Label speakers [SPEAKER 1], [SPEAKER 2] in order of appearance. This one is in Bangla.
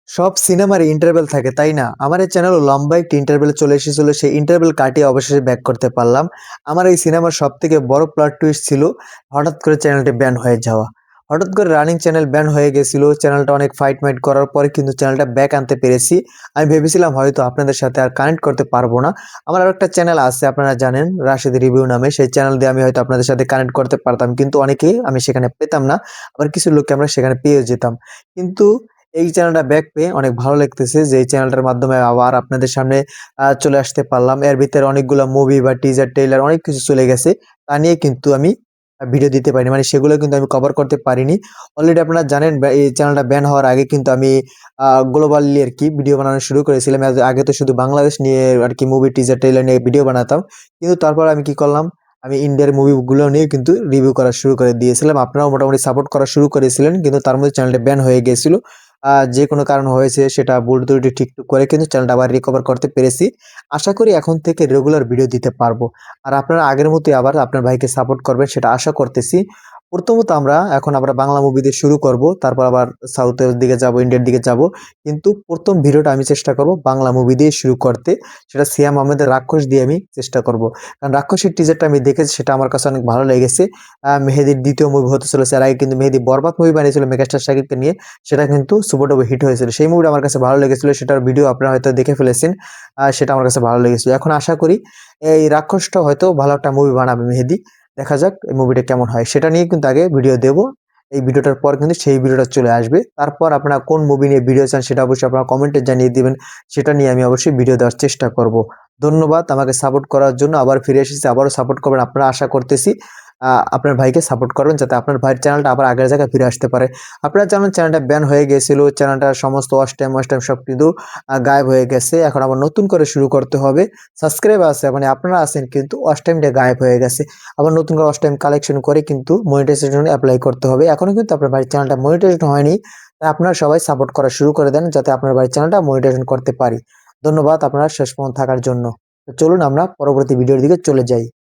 [SPEAKER 1] সব সিনেমার ইন্টারভেল থাকে, তাই না? আমার এই চ্যানেলও লম্বা একটি ইন্টারভেল চলে এসেছিল। সেই ইন্টারভেল কাটিয়ে অবশেষে ব্যাক করতে পারলাম। আমার এই সিনেমার সবথেকে বড় প্লট টুইস্ট ছিল হঠাৎ করে চ্যানেলটি ব্যান হয়ে যাওয়া। হঠাৎ করে রানিং চ্যানেল ব্যান হয়ে গেছিল। চ্যানেলটা অনেক ফাইট-মাইট করার পরে কিন্তু চ্যানেলটা ব্যাক আনতে পেরেছি। আমি ভেবেছিলাম হয়তো আপনাদের সাথে আর কানেক্ট করতে পারবো না। আমার আরেকটা চ্যানেল আছে, আপনারা জানেন, রাশেদ রিভিউ নামে। সেই চ্যানেল দিয়ে আমি হয়তো আপনাদের সাথে কানেক্ট করতে পারতাম। কিন্তু অনেকেই আমি সেখানে পেতাম না। আবার কিছু লোককে আমরা সেখানে পেয়েও যেতাম। কিন্তু এই চ্যানেলটা ব্যাক পেয়ে অনেক ভালো লাগতেছে যে এই চ্যানেলটার মাধ্যমে আবার আপনাদের সামনে চলে আসতে পারলাম। এর ভিতরে অনেকগুলা মুভি বা টিজার, ট্রেইলার অনেক কিছু চলে গেছে। তা নিয়ে কিন্তু আমি ভিডিও দিতে পারিনি। মানে সেগুলো কিন্তু আমি কভার করতে পারিনি। অলরেডি আপনারা জানেন এই চ্যানেলটা ব্যান হওয়ার আগে কিন্তু আমি গ্লোবালি আরকি ভিডিও বানানো শুরু করেছিলাম। আগে তো শুধু বাংলাদেশ নিয়ে আরকি মুভি, টিজার, ট্রেইলার নিয়ে ভিডিও বানাতাম। কিন্তু তারপর আমি কি করলাম? আমি ইন্ডিয়ার মুভিগুলো নিয়ে কিন্তু রিভিউ করা শুরু করে দিয়েছিলাম। আপনারাও মোটামুটি সাপোর্ট করা শুরু করেছিলেন। কিন্তু তার মধ্যে চ্যানেলটা ব্যান হয়ে গিয়েছিল। যেকোনো কারণ হয়েছে সেটা ভুল ত্রুটি ঠিক করে কিন্তু চ্যানেলটা আবার রিকভার করতে পেরেছি। আশা করি এখন থেকে রেগুলার ভিডিও দিতে পারবো। আর আপনারা আগের মতোই আবার আপনার ভাইকে সাপোর্ট করবেন সেটা আশা করতেছি। প্রথমত আমরা বাংলা মুভি দিয়ে শুরু করব। তারপর আবার সাউথের দিকে যাবো, ইন্ডিয়ার দিকে যাবো। কিন্তু ১ম ভিডিওটা আমি চেষ্টা করব বাংলা মুভি দিয়ে শুরু করতে। সেটা সিয়াম আহমেদের 'রাক্ষস' দিয়ে আমি চেষ্টা করব। কারণ 'রাক্ষসের' টিজারটা আমি দেখেছি, সেটা আমার কাছে অনেক ভালো লেগেছে। মেহেদীর ২য় মুভি হতে চলেছে। এর আগে কিন্তু মেহেদী 'বরবাদ' মুভি বানিয়েছিল মেগাস্টার শাকিবকে নিয়ে। সেটা কিন্তু সুপার ডুপার হিট হয়েছিল। সেই মুভিটা আমার কাছে ভালো লেগেছিল। সেটার ভিডিও আপনারা হয়তো দেখে ফেলেছেন। সেটা আমার কাছে ভালো লেগেছিল। এখন আশা করি এই 'রাক্ষসটা' হয়তো ভালো একটা মুভি বানাবে মেহেদী। দেখা যাক এই মুভিটা কেমন হয়। সেটা নিয়ে কিন্তু আগে ভিডিও দেব। এই ভিডিওটার পর কিন্তু সেই ভিডিওটা চলে আসবে। তারপর আপনারা কোন মুভি নিয়ে ভিডিও চান সেটা অবশ্যই আপনারা কমেন্টে জানিয়ে দিবেন। সেটা নিয়ে আমি অবশ্যই ভিডিও দেওয়ার চেষ্টা করব। ধন্যবাদ আমাকে সাপোর্ট করার জন্য। আবার ফিরে এসেছি। আবারও সাপোর্ট করবেন আপনারা, আশা করতেছি। আপনার ভাইকে সাপোর্ট করবেন যাতে আপনার ভাইয়ের চ্যানেলটা আবার আগের জায়গায় ফিরে আসতে পারে। আপনারা জানেন চ্যানেলটা ব্যান হয়ে গিয়েছিল। চ্যানেলটার সমস্ত ওয়াচ টাইম সব কিছু গায়েব হয়ে গেছে। এখন আবার নতুন করে শুরু করতে হবে। সাবস্ক্রাইব আছে, মানে আপনারা আছেন, কিন্তু ওয়াচ টাইমটা গায়েব হয়ে গেছে। আবার নতুন করে ওয়াচ টাইম কালেকশন করে কিন্তু মনিটাইজেশন এপ্লাই করতে হবে। এখনো কিন্তু আপনার ভাইয়ের চ্যানেলটা মনিটাইজেশন হয়নি। তাই আপনারা সবাই সাপোর্ট করা শুরু করে দেন যাতে আপনার ভাইয়ের চ্যানেলটা মনিটাইজেশন করতে পারি। ধন্যবাদ আপনারা শেষ পর্যন্ত থাকার জন্য। তো চলুন আমরা পরবর্তী ভিডিওর দিকে চলে যাই।